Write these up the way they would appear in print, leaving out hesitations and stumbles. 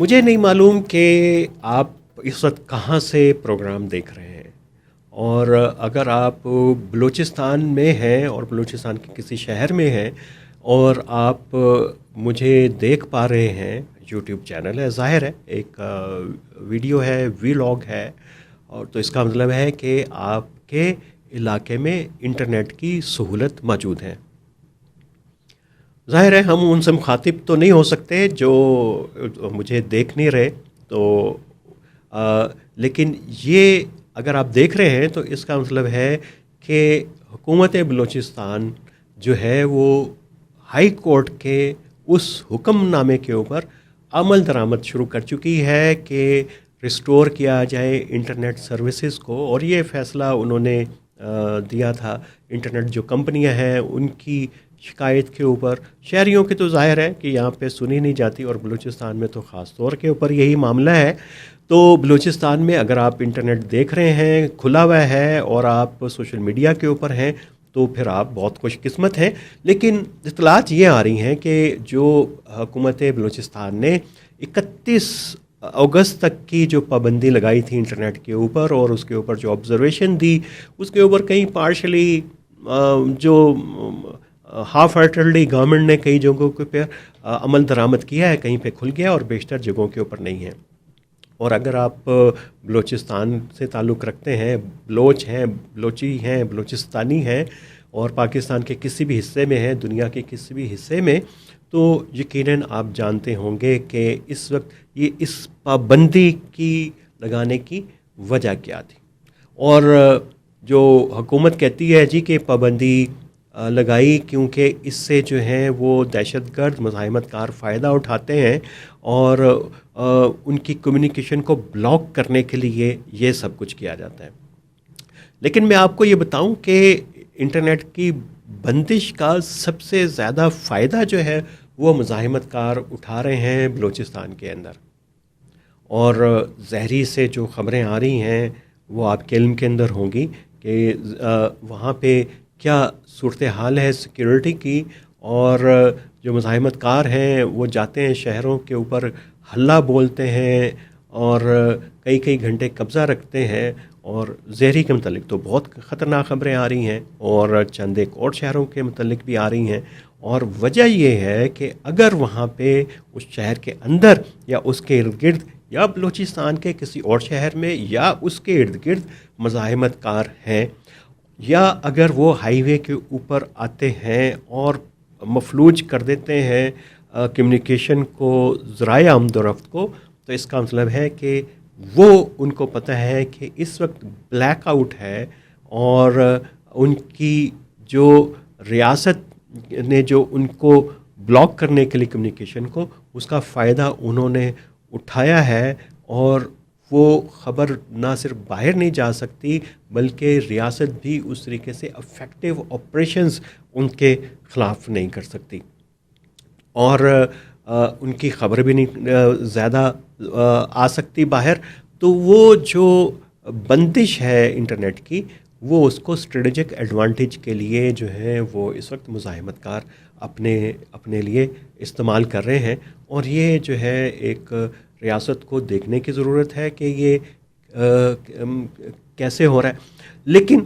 مجھے نہیں معلوم کہ آپ اس وقت کہاں سے پروگرام دیکھ رہے ہیں، اور اگر آپ بلوچستان میں ہیں اور بلوچستان کے کسی شہر میں ہیں اور آپ مجھے دیکھ پا رہے ہیں، یوٹیوب چینل ہے، ظاہر ہے ایک ویڈیو ہے، ویلاگ ہے، اور تو اس کا مطلب ہے کہ آپ کے علاقے میں انٹرنیٹ کی سہولت موجود ہے۔ ظاہر ہے ہم ان سے مخاطب تو نہیں ہو سکتے جو مجھے دیکھ نہیں رہے، تو لیکن یہ اگر آپ دیکھ رہے ہیں تو اس کا مطلب ہے کہ حکومت بلوچستان جو ہے وہ ہائی کورٹ کے اس حکم نامے کے اوپر عمل درآمد شروع کر چکی ہے کہ ریسٹور کیا جائے انٹرنیٹ سروسز کو، اور یہ فیصلہ انہوں نے دیا تھا انٹرنیٹ جو کمپنیاں ہیں ان کی شکایت کے اوپر۔ شہریوں کی تو ظاہر ہے کہ یہاں پہ سنی نہیں جاتی، اور بلوچستان میں تو خاص طور کے اوپر یہی معاملہ ہے۔ تو بلوچستان میں اگر آپ انٹرنیٹ دیکھ رہے ہیں، کھلا ہوا ہے، اور آپ سوشل میڈیا کے اوپر ہیں، تو پھر آپ بہت خوش قسمت ہیں۔ لیکن اطلاعات یہ آ رہی ہیں کہ جو حکومت بلوچستان نے 31 اگست تک کی جو پابندی لگائی تھی انٹرنیٹ کے اوپر، اور اس کے اوپر جو آبزرویشن دی، اس کے اوپر کہیں پارشلی جو ہاف ہارٹڈلی گورنمنٹ نے کئی جگہوں کے پہ عمل درآمد کیا ہے، کہیں پہ کھل گیا اور بیشتر جگہوں کے اوپر نہیں ہے۔ اور اگر آپ بلوچستان سے تعلق رکھتے ہیں، بلوچ ہیں، بلوچی ہیں، بلوچستانی ہیں، اور پاکستان کے کسی بھی حصے میں ہیں، دنیا کے کسی بھی حصے میں، تو یقیناً آپ جانتے ہوں گے کہ اس وقت یہ اس پابندی کی لگانے کی وجہ کیا تھی۔ اور جو حکومت کہتی ہے جی کہ پابندی لگائی کیونکہ اس سے جو ہیں وہ دہشت گرد مزاحمت کار فائدہ اٹھاتے ہیں، اور ان کی کمیونیکیشن کو بلاک کرنے کے لیے یہ سب کچھ کیا جاتا ہے۔ لیکن میں آپ کو یہ بتاؤں کہ انٹرنیٹ کی بندش کا سب سے زیادہ فائدہ جو ہے وہ مزاحمت کار اٹھا رہے ہیں بلوچستان کے اندر۔ اور زہری سے جو خبریں آ رہی ہیں وہ آپ کے علم کے اندر ہوں گی کہ وہاں پہ کیا صورتحال ہے سیکیورٹی کی، اور جو مزاحمت کار ہیں وہ جاتے ہیں شہروں کے اوپر، ہلہ بولتے ہیں، اور کئی کئی گھنٹے قبضہ رکھتے ہیں۔ اور زہری کے متعلق تو بہت خطرناک خبریں آ رہی ہیں، اور چند ایک اور شہروں کے متعلق بھی آ رہی ہیں۔ اور وجہ یہ ہے کہ اگر وہاں پہ اس شہر کے اندر یا اس کے ارد گرد یا بلوچستان کے کسی اور شہر میں یا اس کے ارد گرد مزاحمت کار ہیں، یا اگر وہ ہائی وے کے اوپر آتے ہیں اور مفلوج کر دیتے ہیں کمیونیکیشن کو، ذرائع آمد و رفت کو، تو اس کا مطلب ہے کہ وہ ان کو پتہ ہے کہ اس وقت بلیک آؤٹ ہے، اور ان کی جو ریاست نے جو ان کو بلاک کرنے کے لیے کمیونیکیشن کو، اس کا فائدہ انہوں نے اٹھایا ہے، اور وہ خبر نہ صرف باہر نہیں جا سکتی بلکہ ریاست بھی اس طریقے سے افیکٹو آپریشنز ان کے خلاف نہیں کر سکتی، اور ان کی خبر بھی نہیں زیادہ آ سکتی باہر۔ تو وہ جو بندش ہے انٹرنیٹ کی، وہ اس کو اسٹریٹجک ایڈوانٹیج کے لیے جو ہے وہ اس وقت مزاحمت کار اپنے لیے استعمال کر رہے ہیں۔ اور یہ جو ہے ایک ریاست کو دیکھنے کی ضرورت ہے کہ یہ کیسے ہو رہا ہے۔ لیکن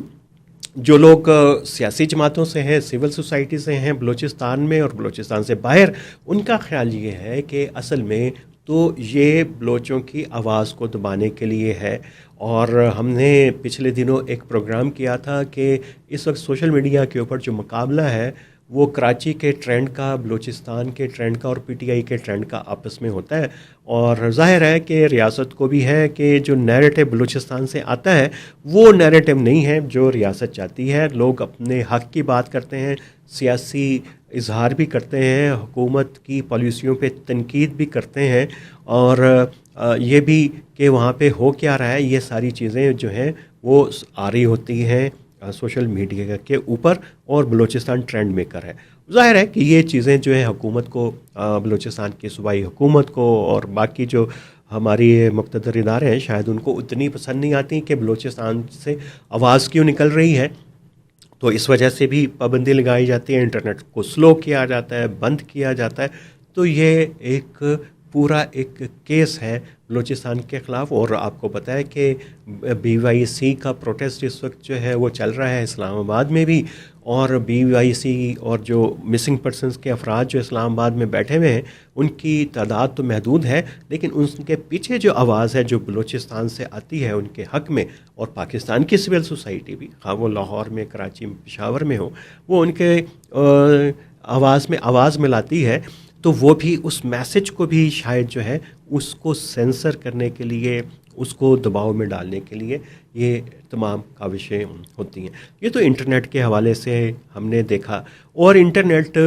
جو لوگ سیاسی جماعتوں سے ہیں، سول سوسائٹی سے ہیں بلوچستان میں اور بلوچستان سے باہر، ان کا خیال یہ ہے کہ اصل میں تو یہ بلوچوں کی آواز کو دبانے کے لیے ہے۔ اور ہم نے پچھلے دنوں ایک پروگرام کیا تھا کہ اس وقت سوشل میڈیا کے اوپر جو مقابلہ ہے وہ کراچی کے ٹرینڈ کا، بلوچستان کے ٹرینڈ کا اور پی ٹی آئی کے ٹرینڈ کا آپس میں ہوتا ہے۔ اور ظاہر ہے کہ ریاست کو بھی ہے کہ جو نیریٹو بلوچستان سے آتا ہے وہ نیریٹو نہیں ہے جو ریاست چاہتی ہے۔ لوگ اپنے حق کی بات کرتے ہیں، سیاسی اظہار بھی کرتے ہیں، حکومت کی پالیسیوں پہ تنقید بھی کرتے ہیں، اور یہ بھی کہ وہاں پہ ہو کیا رہا ہے، یہ ساری چیزیں جو ہیں وہ آ رہی ہوتی ہیں سوشل میڈیا کے اوپر، اور بلوچستان ٹرینڈ میکر ہے۔ ظاہر ہے کہ یہ چیزیں جو ہے حکومت کو، بلوچستان کی صوبائی حکومت کو اور باقی جو ہماری مقتدر ادارے ہیں شاید ان کو اتنی پسند نہیں آتی کہ بلوچستان سے آواز کیوں نکل رہی ہے، تو اس وجہ سے بھی پابندی لگائی جاتی ہے، انٹرنیٹ کو سلو کیا جاتا ہے، بند کیا جاتا ہے۔ تو یہ ایک پورا ایک کیس ہے بلوچستان کے خلاف. اور آپ کو پتہ ہے کہ BYC کا پروٹیسٹ اس وقت جو ہے وہ چل رہا ہے اسلام آباد میں بھی, اور BYC اور جو مسنگ پرسنز کے افراد جو اسلام آباد میں بیٹھے ہوئے ہیں ان کی تعداد تو محدود ہے, لیکن ان کے پیچھے جو آواز ہے جو بلوچستان سے آتی ہے ان کے حق میں, اور پاکستان کی سول سوسائٹی بھی, خواہ وہ لاہور میں, کراچی میں, پشاور میں ہو, وہ ان کے آواز ملاتی ہے. تو وہ بھی اس میسج کو بھی شاید جو ہے اس کو سینسر کرنے کے لیے, اس کو دباؤ میں ڈالنے کے لیے یہ تمام کاوشیں ہوتی ہیں. یہ تو انٹرنیٹ کے حوالے سے ہم نے دیکھا. اور انٹرنیٹ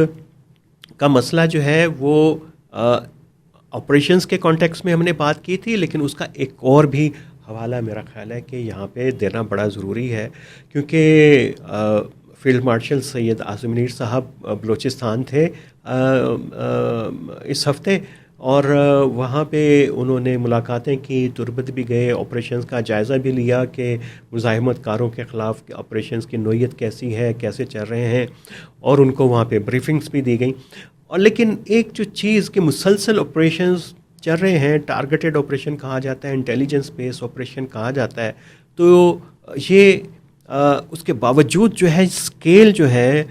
کا مسئلہ جو ہے وہ آپریشنز کے کانٹیکس میں ہم نے بات کی تھی, لیکن اس کا ایک اور بھی حوالہ میرا خیال ہے کہ یہاں پہ دینا بڑا ضروری ہے, کیونکہ فیلڈ مارشل سید اعظم منیر صاحب بلوچستان تھے اس ہفتے, اور وہاں پہ انہوں نے ملاقاتیں کی, تربت بھی گئے, آپریشنز کا جائزہ بھی لیا کہ مزاحمت کاروں کے خلاف آپریشنز کی نوعیت کیسی ہے, کیسے چل رہے ہیں, اور ان کو وہاں پہ بریفنگز بھی دی گئیں. اور لیکن ایک جو چیز کہ مسلسل آپریشنز چل رہے ہیں, ٹارگیٹڈ آپریشن کہا جاتا ہے, انٹیلیجنس بیس آپریشن کہا جاتا ہے, تو یہ اس کے باوجود جو ہے اسکیل جو ہے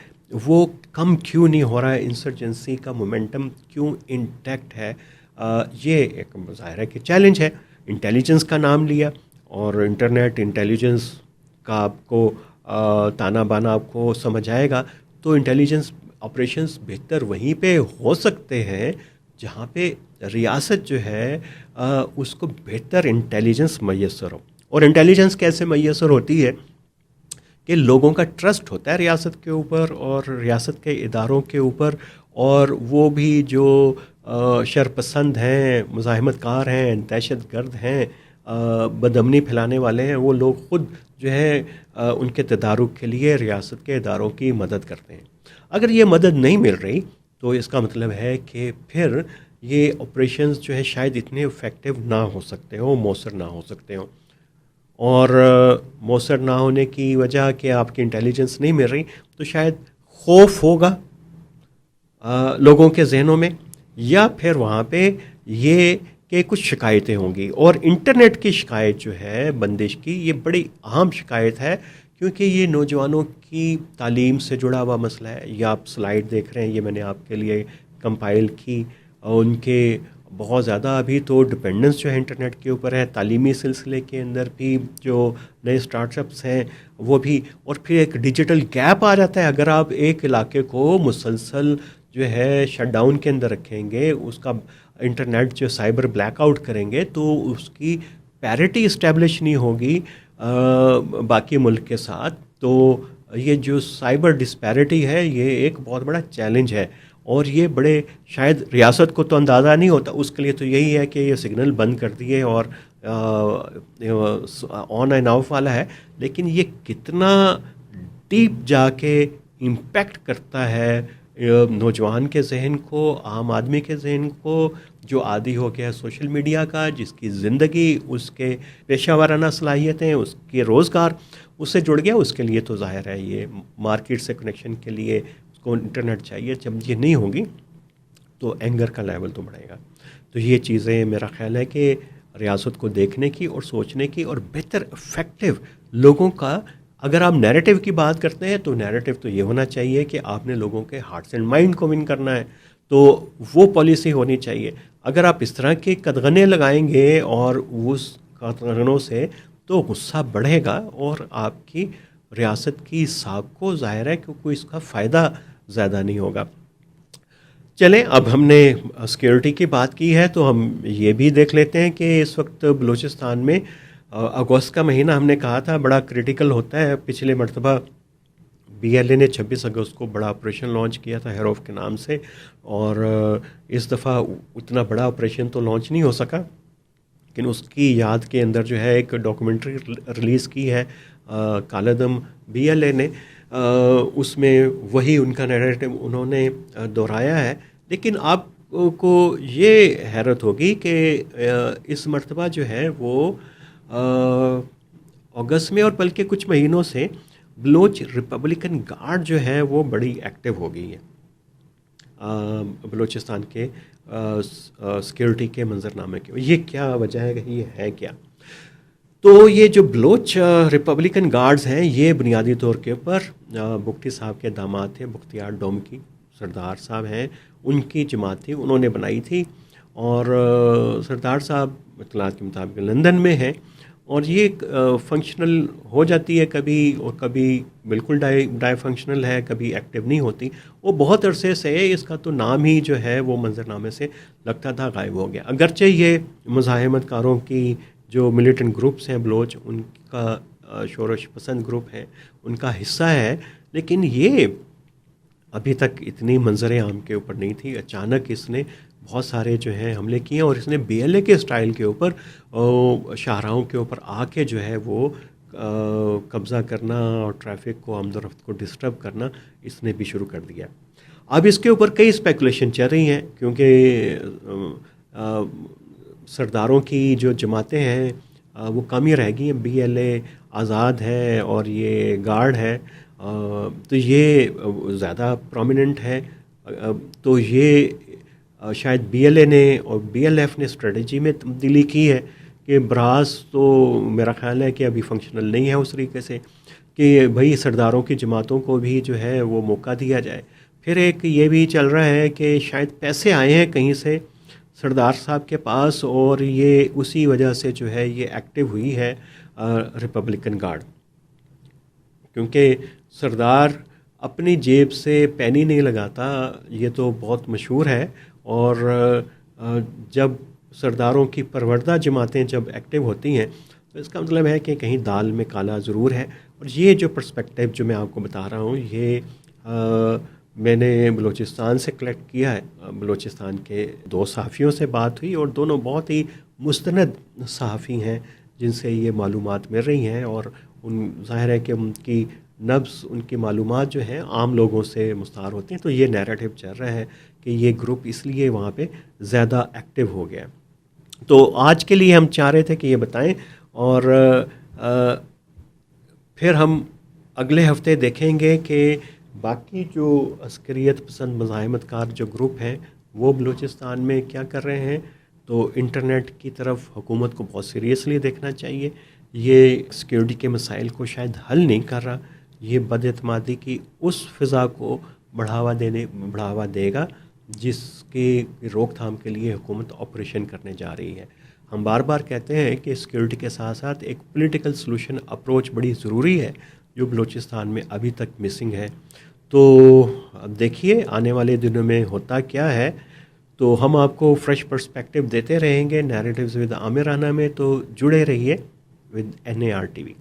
وہ کم کیوں نہیں ہو رہا ہے, انسرجنسی کا مومنٹم کیوں انٹیکٹ ہے. یہ ایک ظاہر ہے کہ چیلنج ہے. انٹیلیجنس کا نام لیا, اور انٹرنیٹ انٹیلیجنس کا آپ کو تانا بانا آپ کو سمجھ آئے گا, تو انٹیلیجنس آپریشنز بہتر وہیں پہ ہو سکتے ہیں جہاں پہ ریاست جو ہے اس کو بہتر انٹیلیجنس میسر ہو. اور انٹیلیجنس کیسے میسر ہوتی ہے کہ لوگوں کا ٹرسٹ ہوتا ہے ریاست کے اوپر اور ریاست کے اداروں کے اوپر, اور وہ بھی جو شرپسند ہیں, مزاحمت کار ہیں, دہشت گرد ہیں, بدامنی پھیلانے والے ہیں, وہ لوگ خود جو ہے ان کے تدارک کے لیے ریاست کے اداروں کی مدد کرتے ہیں. اگر یہ مدد نہیں مل رہی تو اس کا مطلب ہے کہ پھر یہ آپریشنز جو ہے شاید اتنے افیکٹو نہ ہو سکتے ہوں, مؤثر نہ ہو سکتے ہوں. اور مؤثر نہ ہونے کی وجہ کہ آپ کی انٹیلیجنس نہیں مل رہی, تو شاید خوف ہوگا لوگوں کے ذہنوں میں, یا پھر وہاں پہ یہ کہ کچھ شکایتیں ہوں گی. اور انٹرنیٹ کی شکایت جو ہے بندش کی, یہ بڑی اہم شکایت ہے, کیونکہ یہ نوجوانوں کی تعلیم سے جڑا ہوا مسئلہ ہے. یہ آپ سلائیڈ دیکھ رہے ہیں, یہ میں نے آپ کے لیے کمپائل کی, ان کے بہت زیادہ ابھی تو ڈپینڈنس جو ہے انٹرنیٹ کے اوپر ہے, تعلیمی سلسلے کے اندر بھی جو نئے اسٹارٹ اپس ہیں وہ بھی, اور پھر ایک ڈیجیٹل گیپ آ جاتا ہے. اگر آپ ایک علاقے کو مسلسل جو ہے شٹ ڈاؤن کے اندر رکھیں گے, اس کا انٹرنیٹ جو سائبر بلیک آؤٹ کریں گے, تو اس کی پیرٹی اسٹیبلش نہیں ہوگی باقی ملک کے ساتھ. تو یہ جو سائبر ڈسپیرٹی ہے یہ ایک بہت بڑا چیلنج ہے, اور یہ بڑے شاید ریاست کو تو اندازہ نہیں ہوتا, اس کے لیے تو یہی ہے کہ یہ سگنل بند کر دیے اور آن اینڈ آف والا ہے. لیکن یہ کتنا ڈیپ جا کے امپیکٹ کرتا ہے نوجوان کے ذہن کو, عام آدمی کے ذہن کو, جو عادی ہو گیا سوشل میڈیا کا, جس کی زندگی, اس کے پیشہ ورانہ صلاحیتیں, اس کے روزگار اس سے جڑ گیا, اس کے لیے تو ظاہر ہے یہ مارکیٹ سے کنیکشن کے لیے اس کو انٹرنیٹ چاہیے. جب یہ نہیں ہوگی تو اینگر کا لیول تو بڑھے گا. تو یہ چیزیں میرا خیال ہے کہ ریاست کو دیکھنے کی اور سوچنے کی, اور بہتر افیکٹو لوگوں کا, اگر آپ نیریٹو کی بات کرتے ہیں تو نیریٹو تو یہ ہونا چاہیے کہ آپ نے لوگوں کے ہارٹس اینڈ مائنڈ کو ون کرنا ہے, تو وہ پالیسی ہونی چاہیے. اگر آپ اس طرح کے قدغنے لگائیں گے اور اس قدغنوں سے, تو غصہ بڑھے گا اور آپ کی ریاست کی ساکھ کو ظاہر ہے کہ کوئی اس کا فائدہ زیادہ نہیں ہوگا. چلیں, اب ہم نے سیکیورٹی کی بات کی ہے تو ہم یہ بھی دیکھ لیتے ہیں کہ اس وقت بلوچستان میں اگست کا مہینہ ہم نے کہا تھا بڑا کریٹیکل ہوتا ہے. پچھلے مرتبہ BLA نے 26 اگست کو بڑا آپریشن لانچ کیا تھا ہیروف کے نام سے, اور اس دفعہ اتنا بڑا آپریشن تو لانچ نہیں ہو سکا, لیکن اس کی یاد کے اندر جو ہے ایک ڈاکومنٹری ریلیز کی ہے کالعدم BLA نے. اس میں وہی ان کا نیریٹو انہوں نے دہرایا ہے. لیکن آپ کو یہ حیرت ہوگی کہ اس مرتبہ جو ہے وہ اگست میں اور بلکہ کچھ مہینوں سے بلوچ ریپبلکن گارڈ جو ہے وہ بڑی ایکٹیو ہو گئی ہے. بلوچستان کے سیکیورٹی کے منظرنامے کے. یہ کیا وجہ ہے کہ یہ ہے کیا؟ تو یہ جو بلوچ ریپبلکن گارڈز ہیں یہ بنیادی طور کے اوپر بگٹی صاحب کے داماد تھے، بختیار ڈومکی سردار صاحب ہیں، ان کی جماعت تھی، انہوں نے بنائی تھی. اور سردار صاحب اطلاعات کے مطابق لندن میں ہیں، اور یہ فنکشنل ہو جاتی ہے کبھی، اور کبھی بالکل ڈائی فنکشنل ہے، کبھی ایکٹیو نہیں ہوتی. وہ بہت عرصے سے اس کا تو نام ہی جو ہے وہ منظرنامے سے لگتا تھا غائب ہو گیا. اگرچہ یہ مزاحمت کاروں کی جو ملیٹنٹ گروپس ہیں بلوچ، ان کا شورش پسند گروپ ہے، ان کا حصہ ہے، لیکن یہ ابھی تک اتنی منظر عام کے اوپر نہیں تھی. اچانک اس نے بہت سارے جو ہیں حملے کیے، اور اس نے بی ایل اے کے اسٹائل کے اوپر شاہراہوں کے اوپر آ کے جو ہے وہ قبضہ کرنا اور ٹریفک کو، آمد و رفت کو ڈسٹرب کرنا اس نے بھی شروع کر دیا. اب اس کے اوپر کئی اسپیکولیشن چل رہی ہیں، کیونکہ سرداروں کی جو جماعتیں ہیں وہ کم ہی رہ گئی ہیں. بی ایل اے آزاد ہے اور یہ گارڈ ہے، تو یہ زیادہ پرومیننٹ ہے. تو یہ شاید بی ایل اے نے اور بی ایل ایف نے اسٹریٹجی میں تبدیلی کی ہے کہ براس تو میرا خیال ہے کہ ابھی فنکشنل نہیں ہے اس طریقے سے، کہ بھئی سرداروں کی جماعتوں کو بھی جو ہے وہ موقع دیا جائے. پھر ایک یہ بھی چل رہا ہے کہ شاید پیسے آئے ہیں کہیں سے سردار صاحب کے پاس، اور یہ اسی وجہ سے جو ہے یہ ایکٹیو ہوئی ہے ریپبلکن گارڈ. کیونکہ سردار اپنی جیب سے پینی نہیں لگاتا، یہ تو بہت مشہور ہے. اور جب سرداروں کی پروردہ جماعتیں جب ایکٹیو ہوتی ہیں تو اس کا مطلب ہے کہ کہیں دال میں کالا ضرور ہے. اور یہ جو پرسپیکٹیو جو میں آپ کو بتا رہا ہوں، یہ میں نے بلوچستان سے کلیکٹ کیا ہے. بلوچستان کے 2 صحافیوں سے بات ہوئی، اور دونوں بہت ہی مستند صحافی ہیں جن سے یہ معلومات مل رہی ہیں، اور ظاہر ہے کہ ان کی نبض، ان کی معلومات جو ہیں عام لوگوں سے مستعار ہوتی ہیں. تو یہ نیریٹو چل رہا ہے کہ یہ گروپ اس لیے وہاں پہ زیادہ ایکٹیو ہو گیا. تو آج کے لیے ہم چاہ رہے تھے کہ یہ بتائیں، اور پھر ہم اگلے ہفتے دیکھیں گے کہ باقی جو عسکریت پسند مزاحمت کار جو گروپ ہیں وہ بلوچستان میں کیا کر رہے ہیں. تو انٹرنیٹ کی طرف حکومت کو بہت سیریسلی دیکھنا چاہیے. یہ سیکیورٹی کے مسائل کو شاید حل نہیں کر رہا، یہ بد اعتمادی کی اس فضا کو بڑھاوا دے گا جس کی روک تھام کے لیے حکومت آپریشن کرنے جا رہی ہے. ہم بار بار کہتے ہیں کہ سیکیورٹی کے ساتھ ساتھ ایک پولیٹیکل سلوشن اپروچ بڑی ضروری ہے، جو بلوچستان میں ابھی تک مسنگ ہے. تو اب دیکھیے آنے والے دنوں میں ہوتا کیا ہے. تو ہم آپ کو فریش پرسپیکٹیو دیتے رہیں گے نیریٹیوز ود عامر رانا میں. تو جڑے رہیے ود NAR TV.